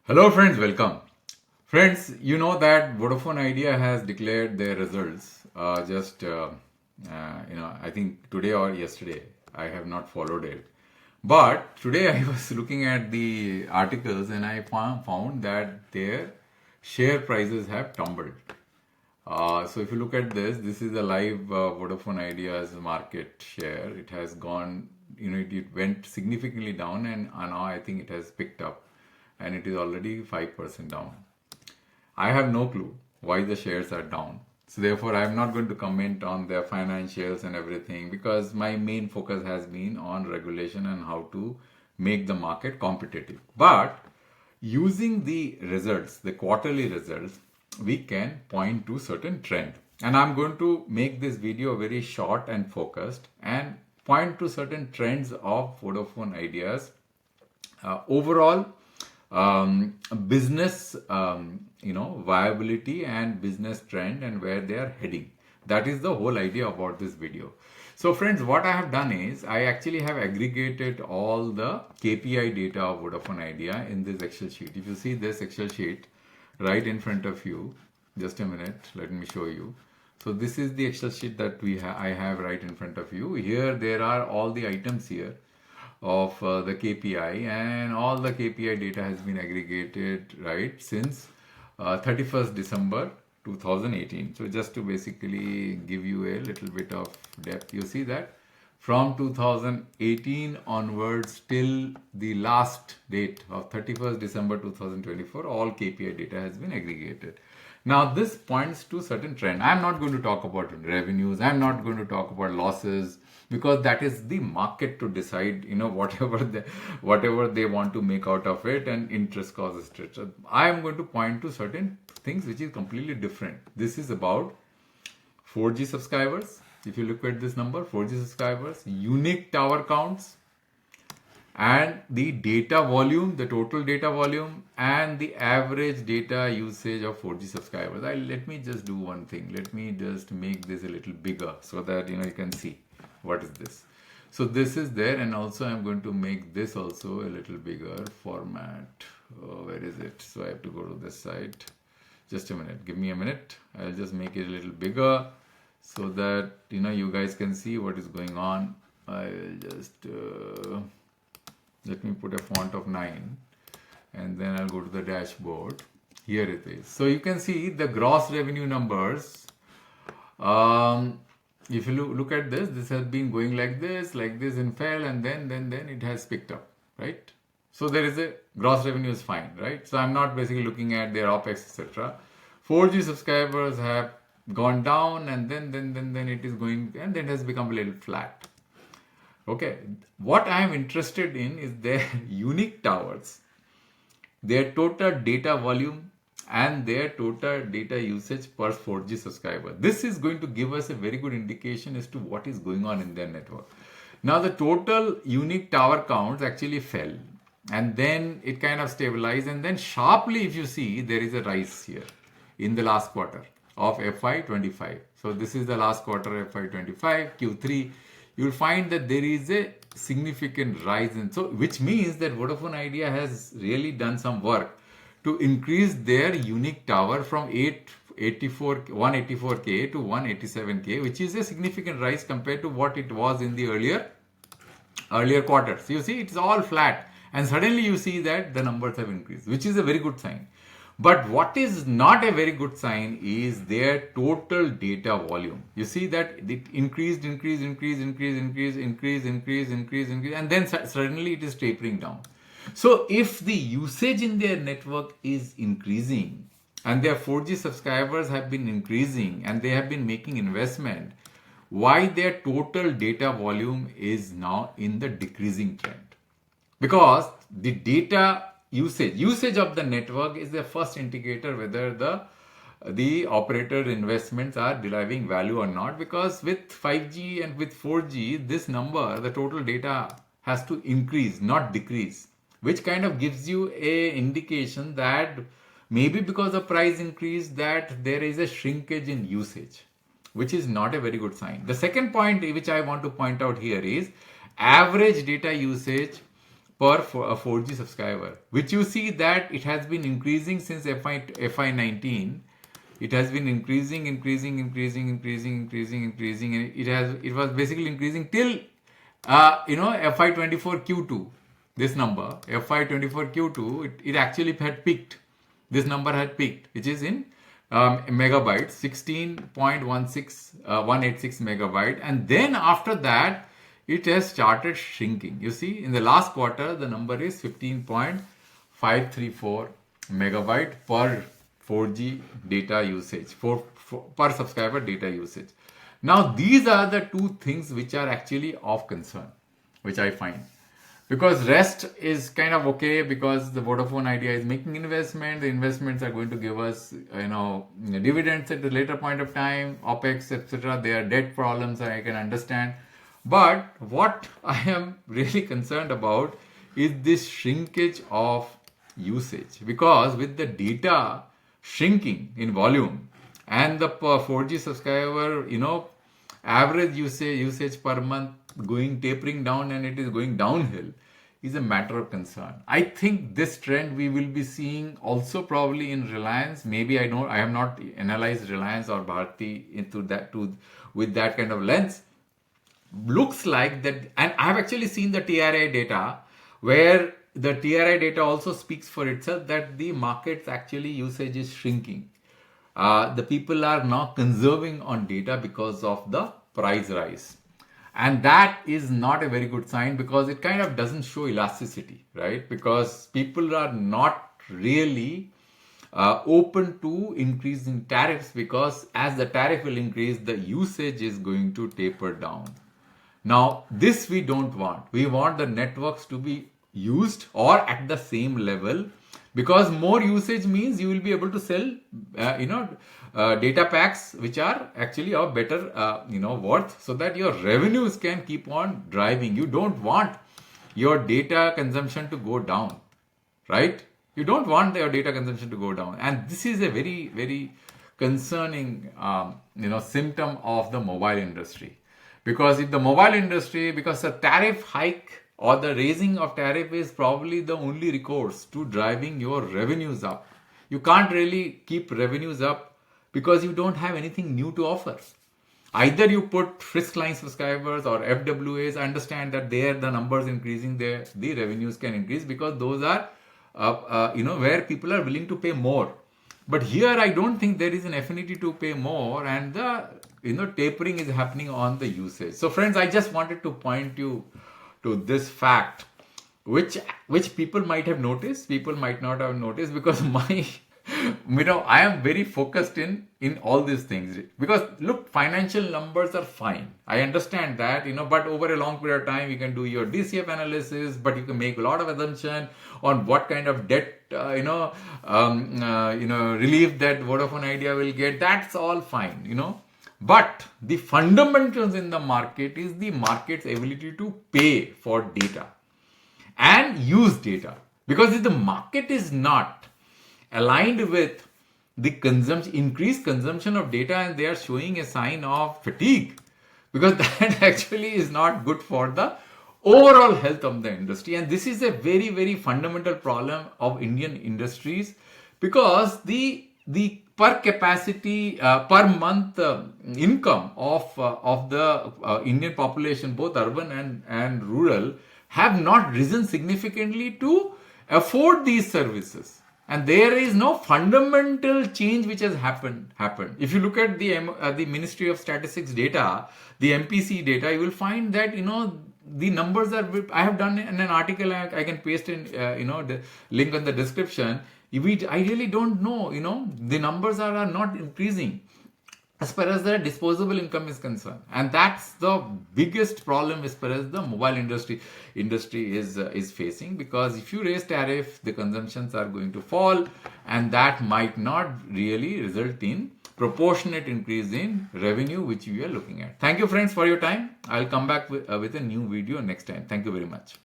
Hello friends, welcome. Friends, you know that Vodafone Idea has declared their results I think today or yesterday. I have not followed it. But today I was looking at the articles and I found that their share prices have tumbled. So if you look at this is a live Vodafone Idea's market share. It has gone, it went significantly down and now I think it has picked up and it is already 5% down. I have no clue why the shares are down. So therefore, I'm not going to comment on their financials and everything because my main focus has been on regulation and how to make the market competitive. But using the results, the quarterly results, we can point to certain trend. And I'm going to make this video very short and focused and point to certain trends of Vodafone Ideas overall business viability and business trend and where they are heading. That is the whole idea about this video. So friends, what I have done is I actually have aggregated all the KPI data of Vodafone Idea in this Excel sheet. If you see this Excel sheet right in front of you, just a minute, let me show you. So this is the Excel sheet that I have right in front of you. Here there are all the items here of the KPI, and all the KPI data has been aggregated right since 31st December 2018. So just to basically give you a little bit of depth, you see that from 2018 onwards till the last date of 31st December 2024, all KPI data has been aggregated. Now this points to certain trend. I'm not going to talk about revenues. I'm not going to talk about losses because that is the market to decide, whatever they want to make out of it, and interest causes stress. I am going to point to certain things which is completely different. This is about 4G subscribers. If you look at this number, 4G subscribers, unique tower counts, and the data volume, the total data volume, and the average data usage of 4G subscribers. Let me just do one thing. Let me just make this a little bigger so that you can see what is this. So this is there, and also I'm going to make this also a little bigger format. Where is it? So I have to go to this side. Just a minute. Give me a minute. I'll just make it a little bigger so that you guys can see what is going on. I'll just let me put a font of 9 and then I'll go to the dashboard. Here it is. So you can see the gross revenue numbers. If you look at this has been going like this and fell, and then it has picked up, right? So there is a gross revenue is fine, right? So I'm not basically looking at their OPEX, etc. 4G subscribers have gone down, and then it is going, and then it has become a little flat. Okay, what I am interested in is their unique towers, their total data volume, and their total data usage per 4G subscriber. This is going to give us a very good indication as to what is going on in their network. Now the total unique tower counts actually fell, and then it kind of stabilized, and then sharply, if you see, there is a rise here in the last quarter of FY25. So this is the last quarter FY25, Q3. You'll find that there is a significant rise in, so which means that Vodafone Idea has really done some work to increase their unique tower from 184K to 187K, which is a significant rise compared to what it was in the earlier quarters. You see, it's all flat, and suddenly you see that the numbers have increased, which is a very good sign. But what is not a very good sign is their total data volume. You see that it increased, and then suddenly it is tapering down. So if the usage in their network is increasing, and their 4G subscribers have been increasing, and they have been making investment, why their total data volume is now in the decreasing trend? Because the data usage of the network is the first indicator whether the operator investments are deriving value or not. Because with 5G and with 4G, this number, the total data, has to increase, not decrease, which kind of gives you a indication that maybe because of price increase that there is a shrinkage in usage, which is not a very good sign. The second point which I want to point out here is average data usage per for a 4G subscriber, which you see that it has been increasing since FY19. It has been increasing, and it was basically increasing till FY24 Q2. This number FY24 Q2, it actually had peaked. This number had peaked, which is in megabytes, 16.186 megabyte, and then after that it has started shrinking. You see, in the last quarter the number is 15.534 megabyte per 4G data usage, per subscriber data usage. Now these are the two things which are actually of concern, which I find. Because rest is kind of okay, because the Vodafone Idea is making investment. The investments are going to give us, dividends at the later point of time, OPEX, etc. There are debt problems, I can understand. But what I am really concerned about is this shrinkage of usage. Because with the data shrinking in volume and the 4G subscriber, average usage per month tapering down, and it is going downhill, is a matter of concern. I think this trend we will be seeing also probably in Reliance. Maybe I have not analyzed Reliance or Bharti with that kind of lens. Looks like that, and I have actually seen the TRI data, where the TRI data also speaks for itself, that the market's actually usage is shrinking. The people are now conserving on data because of the price rise. And that is not a very good sign, because it kind of doesn't show elasticity, right? Because people are not really open to increasing tariffs, because as the tariff will increase, the usage is going to taper down. Now, this we don't want. We want the networks to be used or at the same level, because more usage means you will be able to sell, data packs which are actually of better, worth, so that your revenues can keep on driving. You don't want your data consumption to go down, right? You don't want your data consumption to go down, and this is a very, very concerning, symptom of the mobile industry. Because if the mobile industry, because a tariff hike or the raising of tariff is probably the only recourse to driving your revenues up. You can't really keep revenues up because you don't have anything new to offer. Either you put fixed line subscribers or FWAs. I understand that there the numbers increasing, the revenues can increase, because those are where people are willing to pay more. But here I don't think there is an affinity to pay more, and the tapering is happening on the usage. So friends, I just wanted to point you to this fact, which people might have noticed, people might not have noticed, because I am very focused in all these things. Because look, financial numbers are fine, I understand that, but over a long period of time you can do your DCF analysis, but you can make a lot of assumption on what kind of debt relief that Vodafone Idea will get. That's all fine, But the fundamentals in the market is the market's ability to pay for data and use data. Because if the market is not aligned with the increased consumption of data, and they are showing a sign of fatigue, because that actually is not good for the overall health of the industry. And this is a very, very fundamental problem of Indian industries, because the per capacity per month income of the Indian population, both urban and rural, have not risen significantly to afford these services. And there is no fundamental change which has happened. If you look at the Ministry of Statistics data, the MPC data, you will find that the numbers are. I have done in an article. I can paste in the link on the description. I really don't know. The numbers are not increasing as far as the disposable income is concerned, and that's the biggest problem as far as the mobile industry is facing. Because if you raise tariff, the consumptions are going to fall, and that might not really result in proportionate increase in revenue which we are looking at. Thank you friends for your time. I'll come back with a new video next time. Thank you very much.